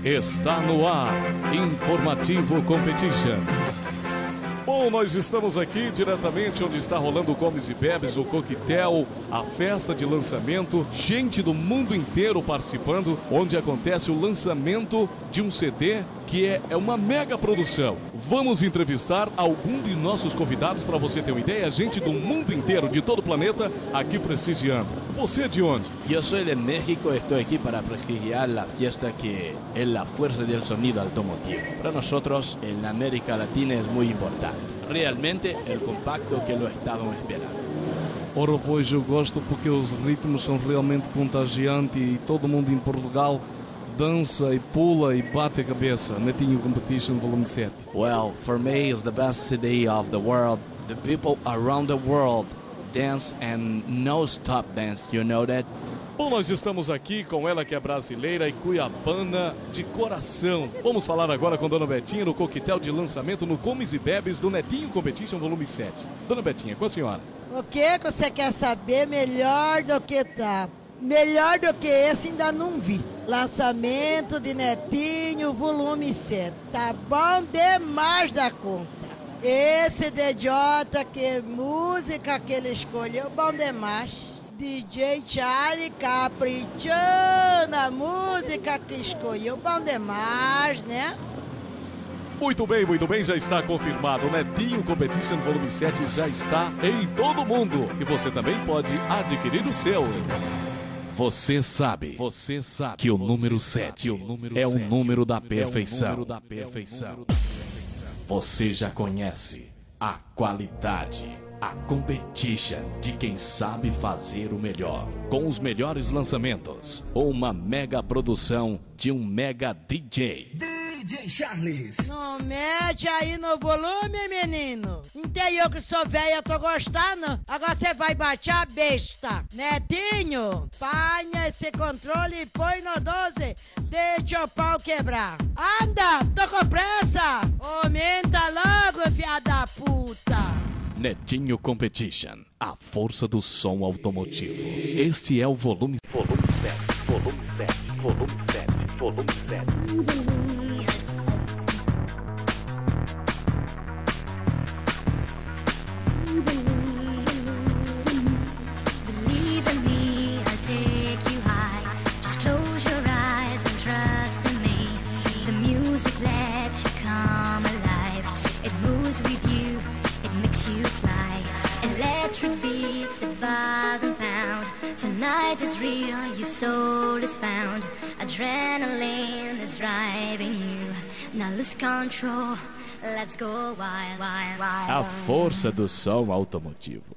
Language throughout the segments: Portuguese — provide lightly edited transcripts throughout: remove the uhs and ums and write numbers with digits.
Está no ar, Informativo Competition. Bom, nós estamos aqui diretamente onde está rolando o Comes e Bebes, o coquetel, a festa de lançamento, gente do mundo inteiro participando, onde acontece o lançamento de um CD que é uma mega produção. Vamos entrevistar algum de nossos convidados para você ter uma ideia, gente do mundo inteiro, de todo o planeta, aqui prestigiando. Você é de onde? Yo soy de México, estoy aquí para prestigiar la fiesta que es la fuerza del sonido automotivo. Para nosotros en la América Latina es muy importante. Realmente el compacto que lo estábamos esperando. Ora, pois eu gosto porque os ritmos são realmente contagiantes e todo mundo em Portugal dança e pula e bate a cabeça. Netinho Competition Volume 7. Well, for me it's the best CD of the world. The people around the world dance and no stop dance, you know that? Bom, nós estamos aqui com ela que é brasileira e cuiabana de coração. Vamos falar agora com Dona Betinha no coquetel de lançamento no Comes e Bebes do Netinho Competition Volume 7. Dona Betinha, com a senhora. O que você quer saber melhor do que tá? Melhor do que esse ainda não vi. Lançamento de Netinho Volume 7. Tá bom demais da conta. Esse DJ, que música que ele escolheu, bom demais. DJ Charlie caprichando a música que escolheu, bom demais, né? Muito bem, já está confirmado. O Netinho Competition Volume 7 já está em todo mundo. E você também pode adquirir o seu. Você sabe que o número 7 é o número da perfeição. Você já conhece a qualidade, a competition de quem sabe fazer o melhor. Com os melhores lançamentos, uma mega produção de um mega DJ. DJ Charles. Não mete aí no volume, menino. Até eu que sou velha, tô gostando. Agora você vai bater a besta. Netinho, panha esse controle e põe no 12. Deixa o pau quebrar. Anda, tô com pressa. Aumenta logo, filha da puta. Netinho Competition, a força do som automotivo. Este é o volume 7. Tonight is real, your soul is found. Adrenaline is driving you. Now lose control, let's go wild, wild, wild. A força do som automotivo.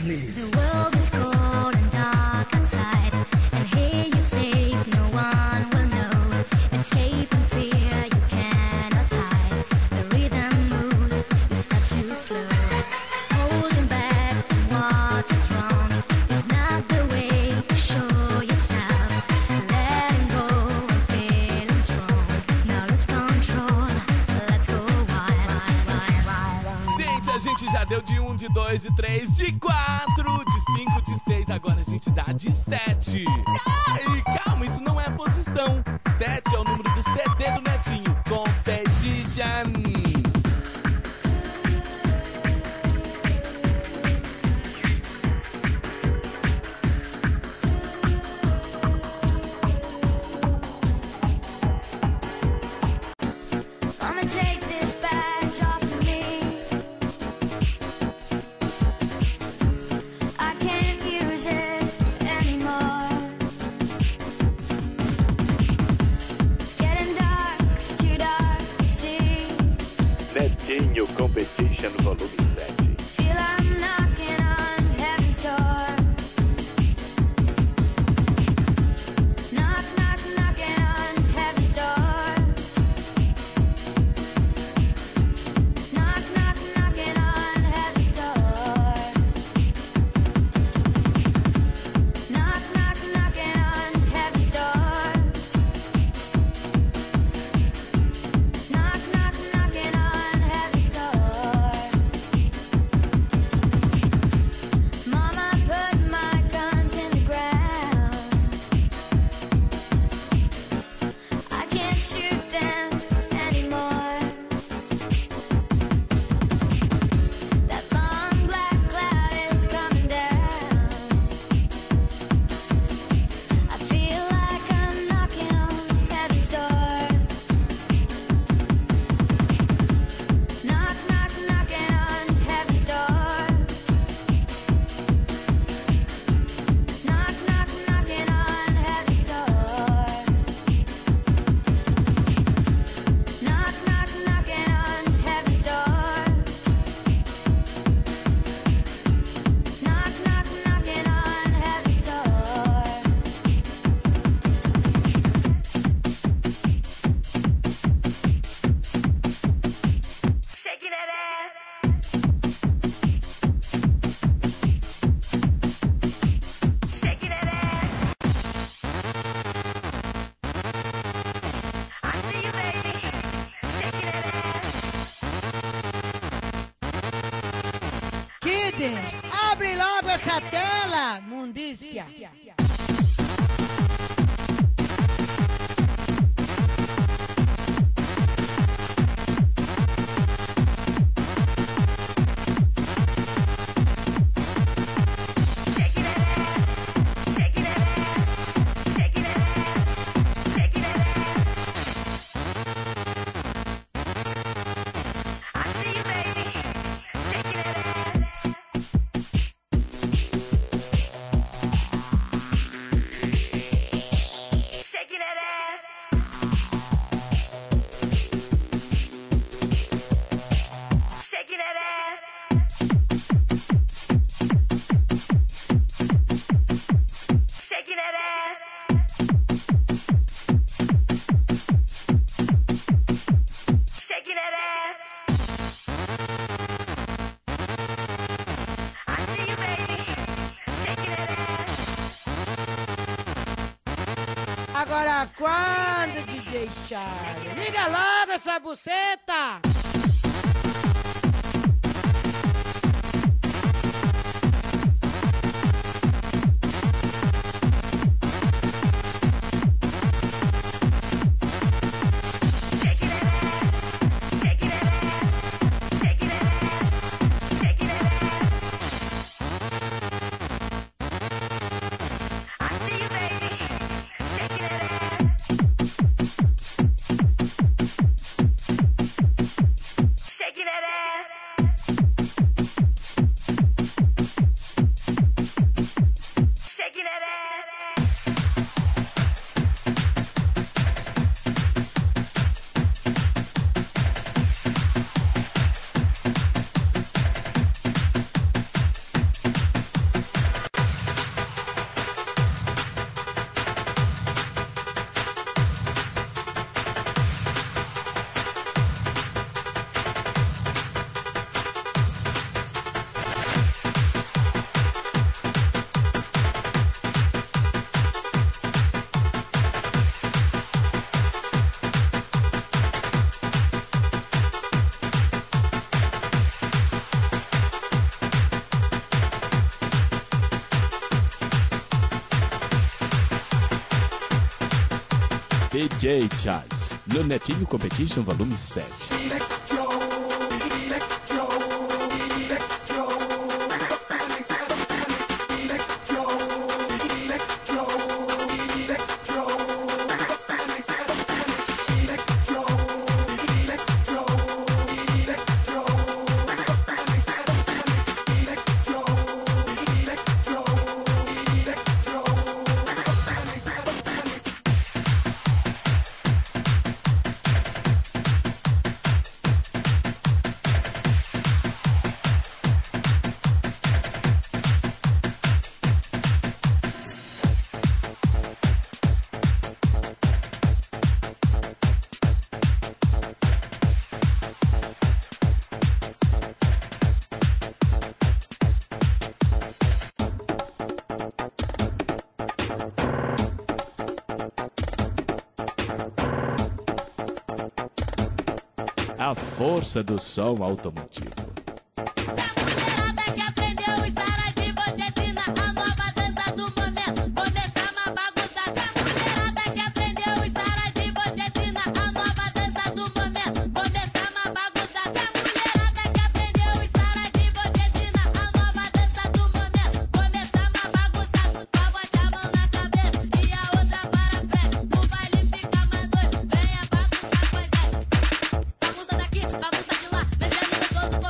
The world is cold and dark outside, and here you're safe, no one will know. Escape from fear, you cannot hide. The rhythm moves, you start to flow. Holding back from what is wrong is not the way to show yourself. Letting go and feeling strong. Now lose control, let's go wild, wild, wild, wild. Gente, a gente já deu de 1, de 2, de 3, de 4, de 5, de 6, agora a gente dá de 7. Ai, calma, isso não é posição. 7 é o número do CD do Netinho Competition. I'ma take this badge off of me. I can't use it anymore. Abre logo essa tela, mundícia. Agora quando, DJ Charlie? Liga logo essa buceta! DJ Charles, no Netinho Competition Volume 7. A força do som automotivo. Bagunça daqui, bagunça de lá, mexendo gostoso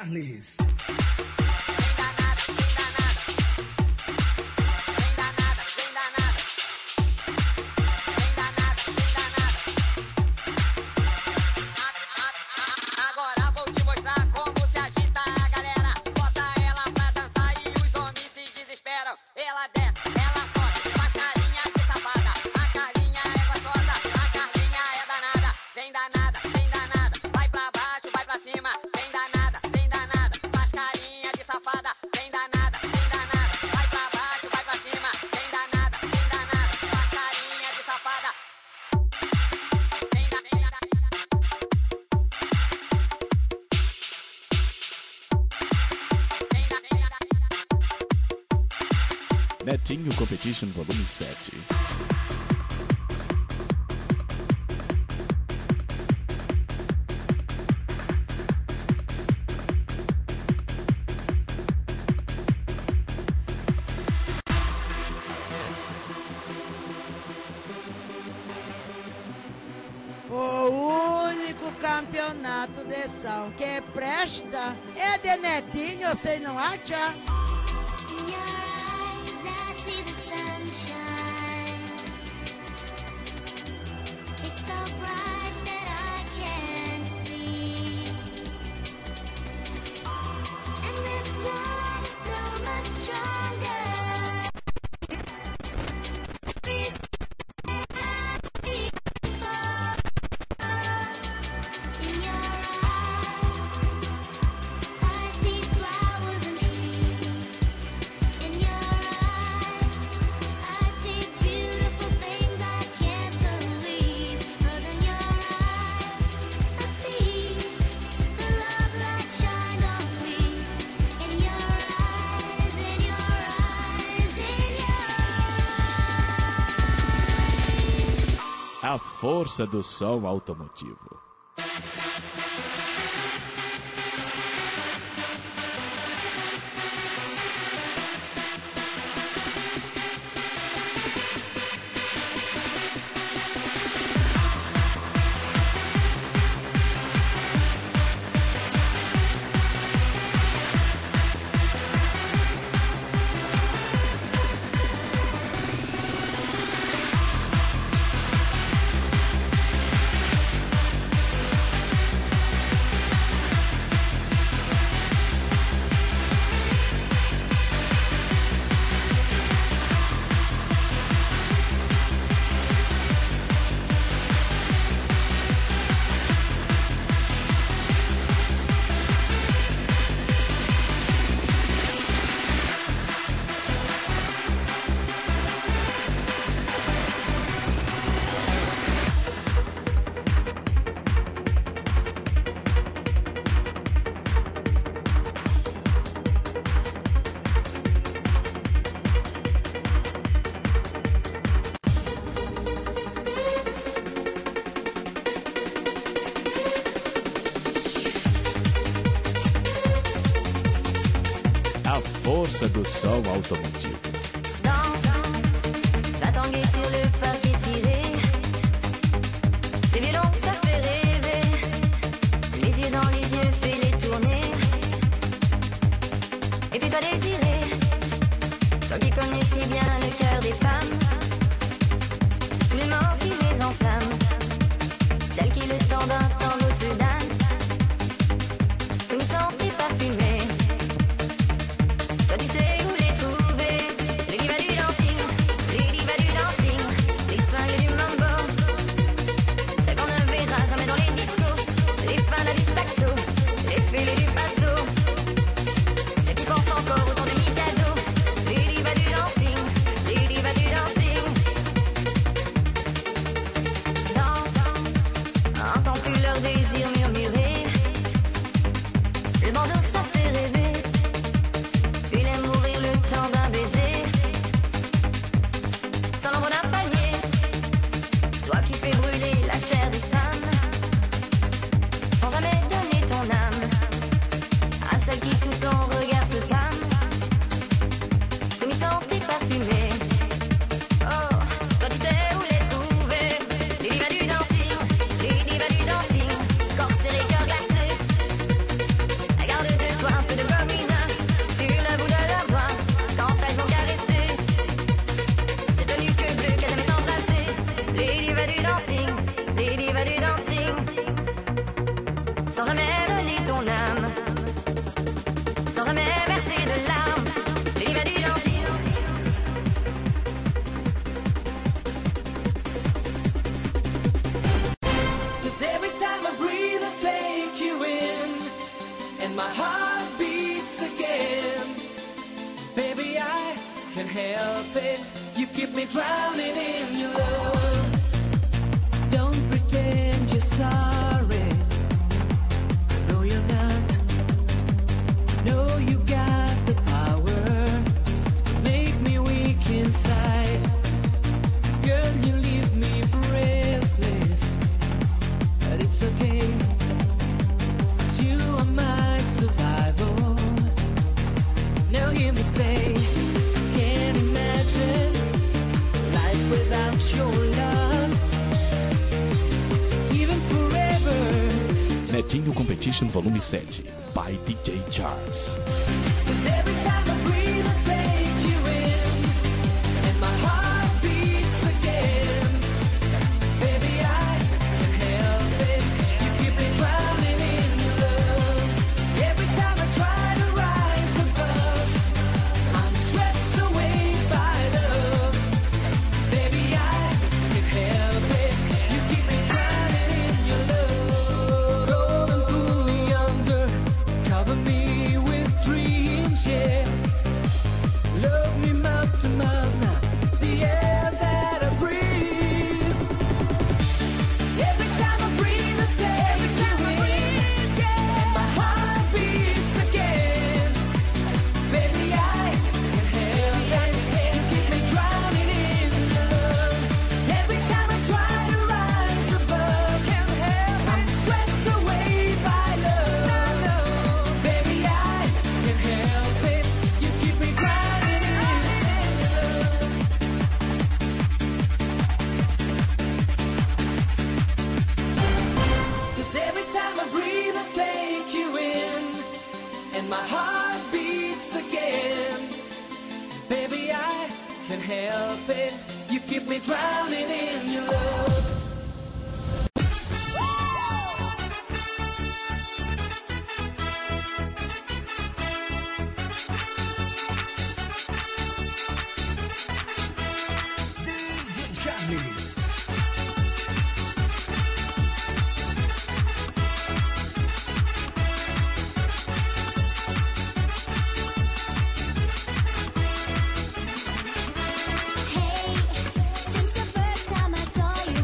Charles. Agora vou te mostrar como se agita a galera. Bota ela pra dançar e os homens se desesperam. Ela desce, ela sobe, faz carinha de safada. A Carlinha é gostosa, a Carlinha é danada. Vem danada, vai pra baixo, vai pra cima. Vem danada, faz carinha de safada. Vem danada, vai pra baixo, vai pra cima. Vem danada, faz carinha de safada. Netinho Competition Volume 7. O único campeonato de som que presta é de Netinho, você não acha? In your eyes, I see the sunshine. It's so bright that I can't see. And this light is so much stronger. In your eyes, I see flowers and trees. In your eyes, I see beautiful things I can't believe. 'Cause in your eyes, I see the love light shine on me. In your eyes, in your eyes, in your eyes. A força do som automotivo. A força do som automotivo. Danse, va tanguer sur le parquet ciré. Les violons, ça fait rêver. Les yeux dans les yeux, fais-les tourner. Et fais-toi désirer. Toi qui connais si bien le cœur des femmes. Tous les mots qui les enflamment. Celles qui le temps d'un tango se donnent. Vous me sentez parfumé. Toi tu sais où les trouver. Les divas du dancing, les divas du dancing. sans jamais renier ton âme, sans jamais verser de larmes. Cause every time I breathe I take you in, and my heart beats again. Baby, I can't help it, you keep me drowning in your love. Don't pretend you're sorry, no you're not. No, you got the power to make me weak inside. Girl, you leave me breathless, but it's okay, 'cause you are my survival. Now hear me say, can't imagine life without your love, even forever. Netinho Competition Volume 7, by DJ Charles. 'Cause every time I breathe I take you in, and my heart beats again. Baby, I can't help it, you keep me drowning in your love. Every time I try to rise above, I'm swept away by love. Baby, I can't help it, you keep me drowning in your love. Roll and pull me under, cover me with dreams, yeah. Love me mouth to mouth now, the air that I breathe. Every time I breathe, I take you in, and my heart beats again. Baby, I can't help it, you keep me drowning in love. Every time I try to rise above, I'm swept away by love. Baby, I can't help it, you keep me drowning in love. 'Cause every time I breathe I take you in, and my heart beats again. Baby, I can't help it, you keep me drowning in your love. DJ Charles. Hey, since the first time I saw you,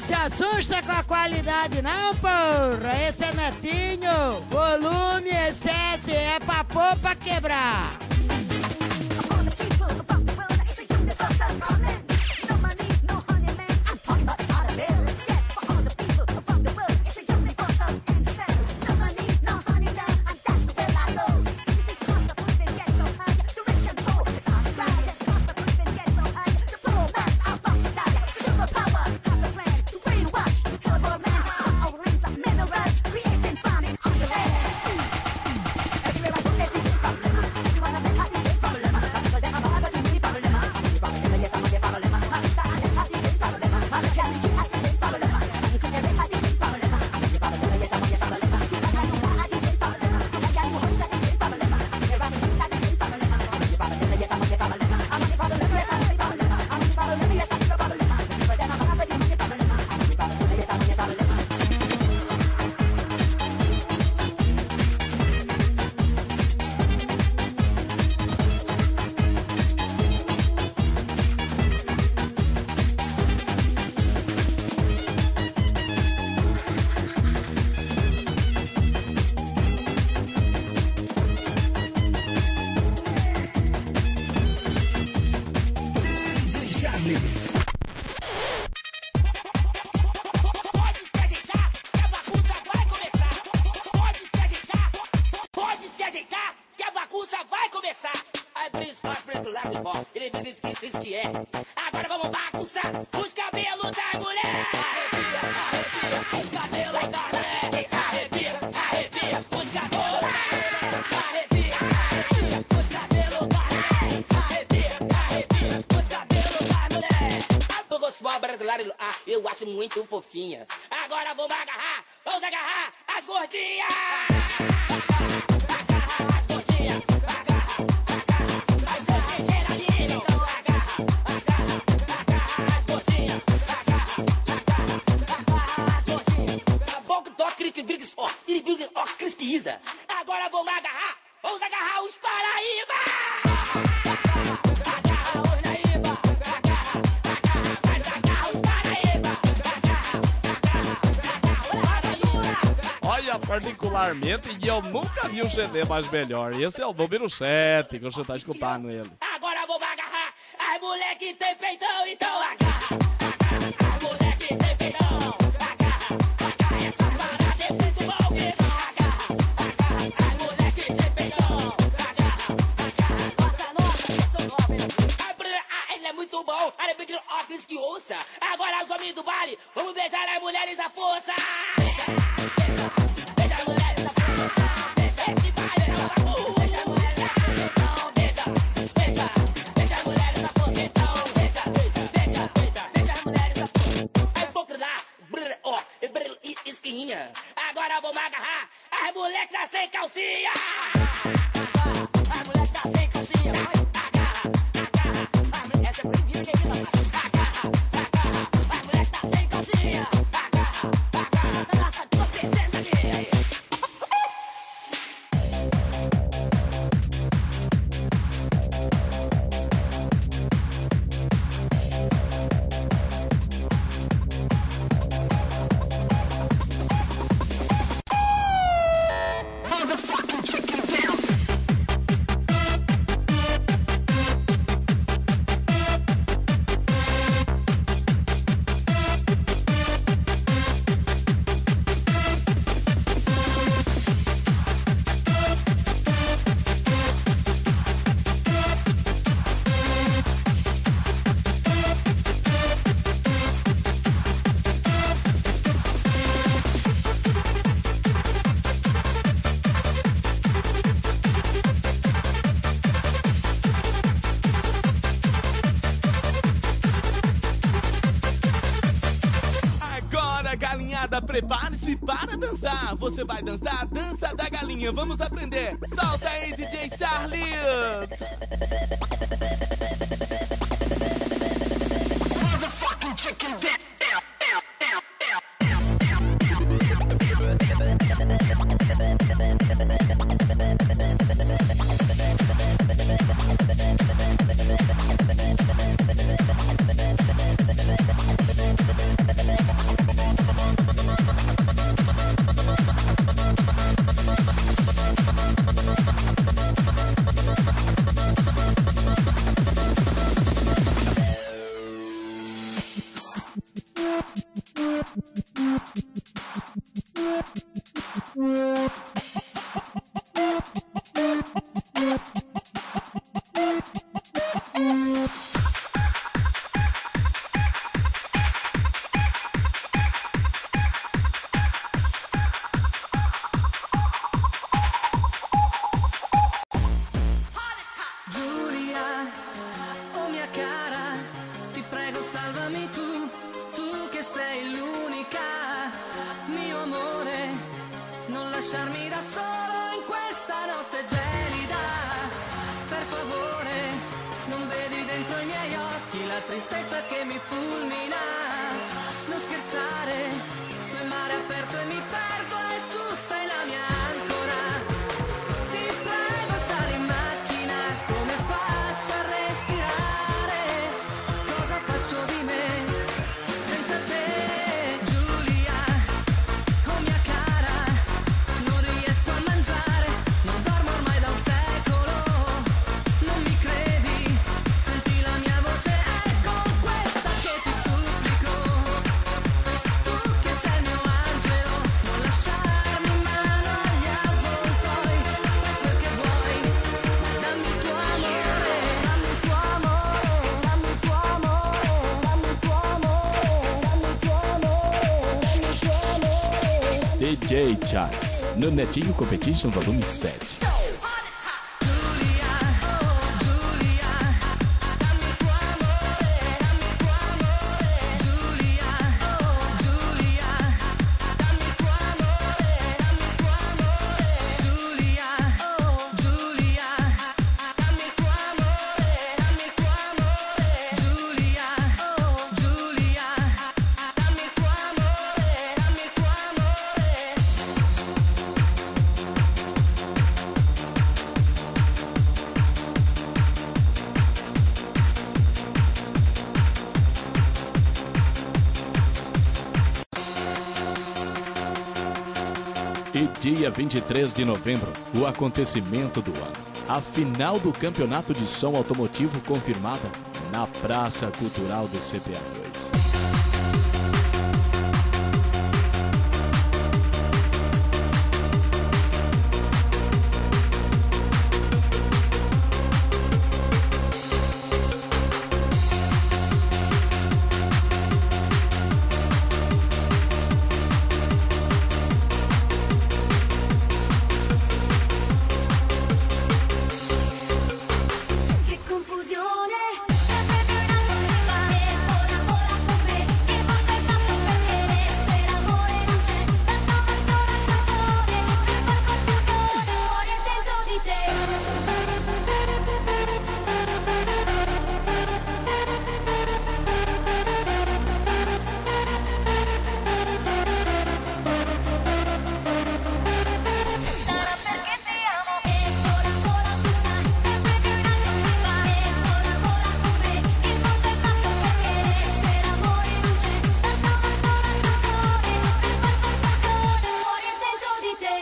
se assusta com a qualidade não, porra. Esse é Netinho, volume 7, é pra pôr pra quebrar. Agora vamos bagunçar os cabelos das mulheres. Arrepia, os cabelos da mulher. Arrepia, arrepia, os cabelos. Arrepia, arrepia, os cabelos da mulher. Arrepia, arrepia, os cabelos da mulher. Eu gosto mal brasileiro, eu acho muito fofinha. Agora vamos agarrar as gordinhas. Agora vamos agarrar os Paraíba! Agarra os Naíba! Agarra os Paraíba! Olha, particularmente, eu nunca vi um CD mais melhor. Esse é o número 7 que você tá escutando ele. Agora vamos agarrar as mulher que tem peitão, então agarra as mulher que tem peitão. Agarra essa parada é muito bom, que muito bom, olha bem que óculos que ouça. Agora os homens do baile, vamos beijar as mulheres à força. Beija as mulheres à força. Esse baile é uma bagunça. Beija as mulheres à força, então. Beija as mulheres à força, então. Beija as mulheres à força. Aí pouco lá, ó, esquinha. Agora vamos agarrar as mulheres que tá sem calcinha. As mulheres que tá sem calcinha. Galinhada, prepare-se para dançar. Você vai dançar a dança da galinha. Vamos aprender. Solta aí, DJ Charles. Motherfucking chicken down. lasciarmi da solo in questa notte gelida. Per favore, non vedi dentro i miei occhi la tristezza che mi fulmina. Non scherzare, sto in mare aperto e mi perdo e tu sei la mia ancora. Ti prego, sali in macchina, come faccio a respirare? Cosa faccio di me senza te? Giulia, oh mia cara, non riesco a mangiare, non dormo ormai da un secolo. Non mi credi? Senti la mia voce, è con questa che ti supplico. Tu che sei il mio angelo, non lasciarmi in mano agli avvoltoi. Fai quel che vuoi, dammi il tuo amore, dammi il tuo amore, dammi il tuo amore, dammi il tuo amore, dammi il tuo amore, dammi il tuo amore. DJ Charles, no Netinho Competition volume 7. E dia 23 de novembro, o acontecimento do ano. A final do Campeonato de Som Automotivo confirmada na Praça Cultural do CPA 2. Che confusione, e vola vola con me, che volta il fatto perché se l'amore non c'è, tanto cuore, muore dentro di sarà perché ti amo e vola vola tu sai, e vola vola con me, che volta il fatto perché se l'amore non c'è, tanto cuore, muore dentro di te.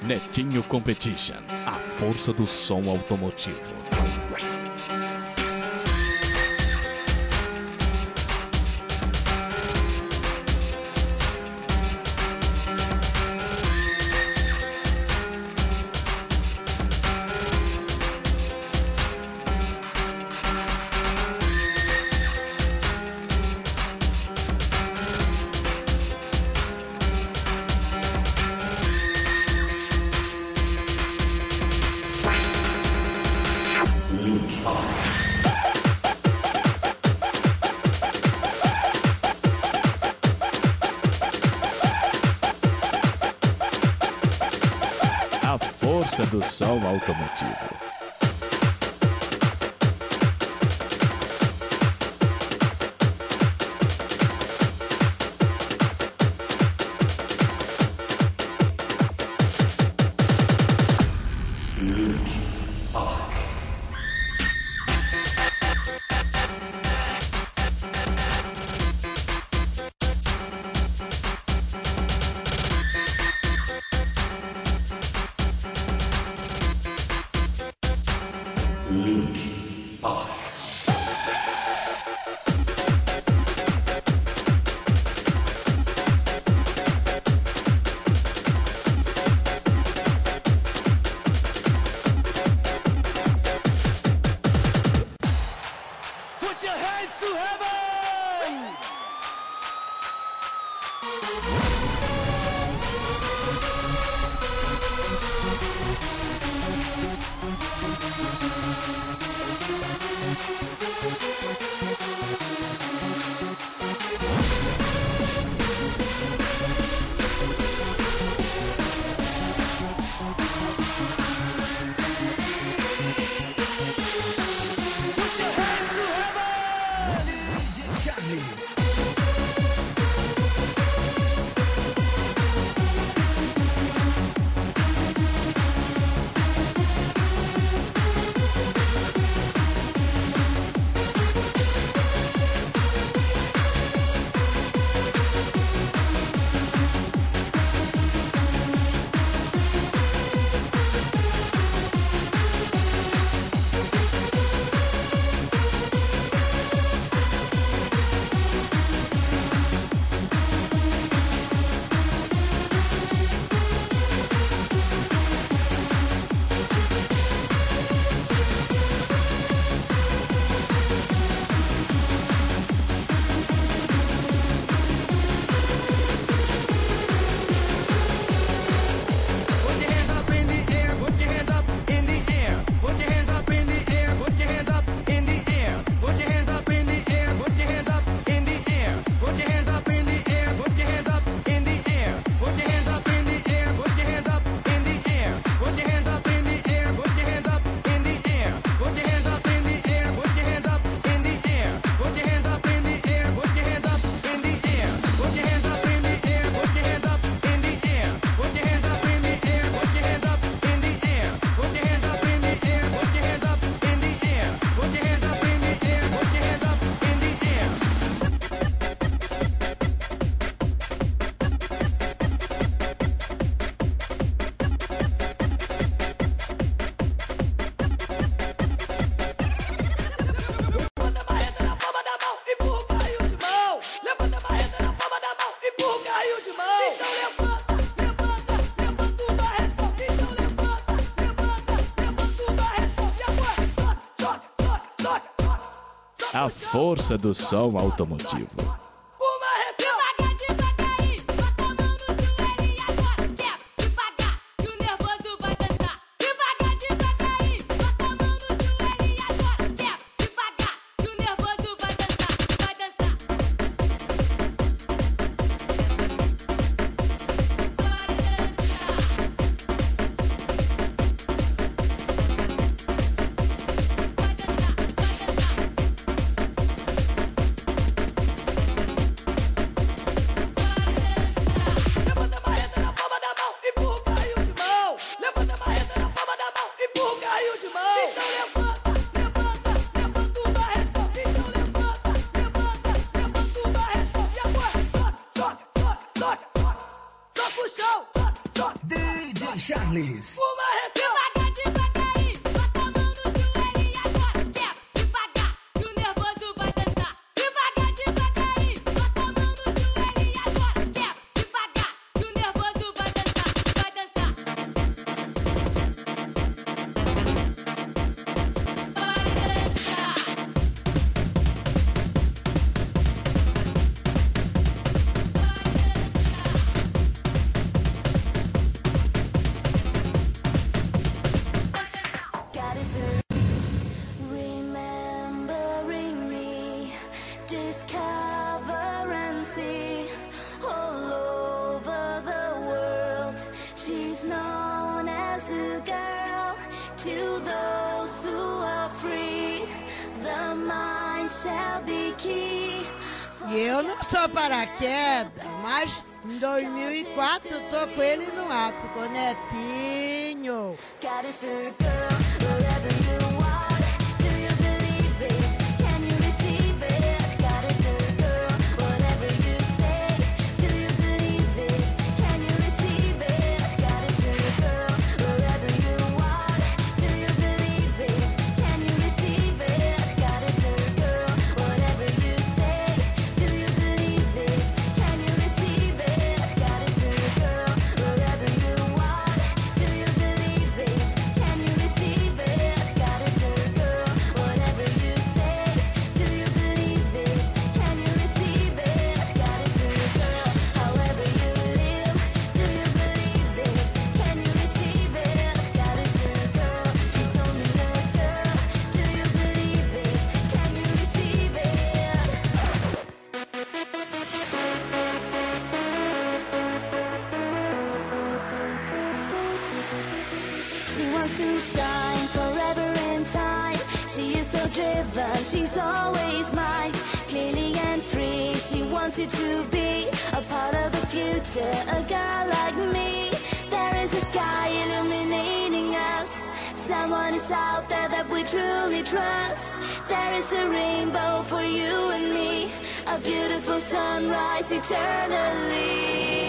Netinho Competition, a força do som automotivo. A força do som automotivo. Put your hands to heaven! A força do som automotivo. Devagar, devagarinho, bota a mão no joelho e agora quer devagar, que o nervoso vai dançar. Devagar, devagarinho, bota a mão no joelho e agora quer devagar, que o nervoso vai dançar, vai dançar. Levanta a barreta na palma da mão, empurra o carrinho de mão. Levanta a barreta na palma da mão, empurra o carrinho de mão. Então levanta, levanta, levanta o barretão. Então levanta, levanta, levanta o barretão. E agora, soca, soca, soca, soca, soca o chão, soca, soca. DJ Charles. O barretão. Devagar, devagarinho, bota a mão no joelho e agora quer devagar, que o nervoso vai dançar. Devagar, devagarinho, bota a mão no joelho e agora quer devagar, que o nervoso vai dançar, vai dançar. Remembering me, discover and see all over the world. She's known as a girl to those who are free. The mind shall be key. E eu não sou paraquedas, mas em 2004 eu tô com ele no ar, com o Netinho. God is a girl wherever you are. Do you believe it? Can you receive it? God is a girl, whatever you say. Do you believe it? Can you receive it? God is a girl wherever you are. Do you believe it? Can you receive it? God is a girl, whatever you say. Do you believe it? Can you receive it? God is a girl wherever you are. Do you believe it? Can you receive it? to shine forever in time. She is so driven, she's always mine. Clearly and free, she wants you to be a part of the future, a girl like me. There is a sky illuminating us. Someone is out there that we truly trust. There is a rainbow for you and me, a beautiful sunrise eternally.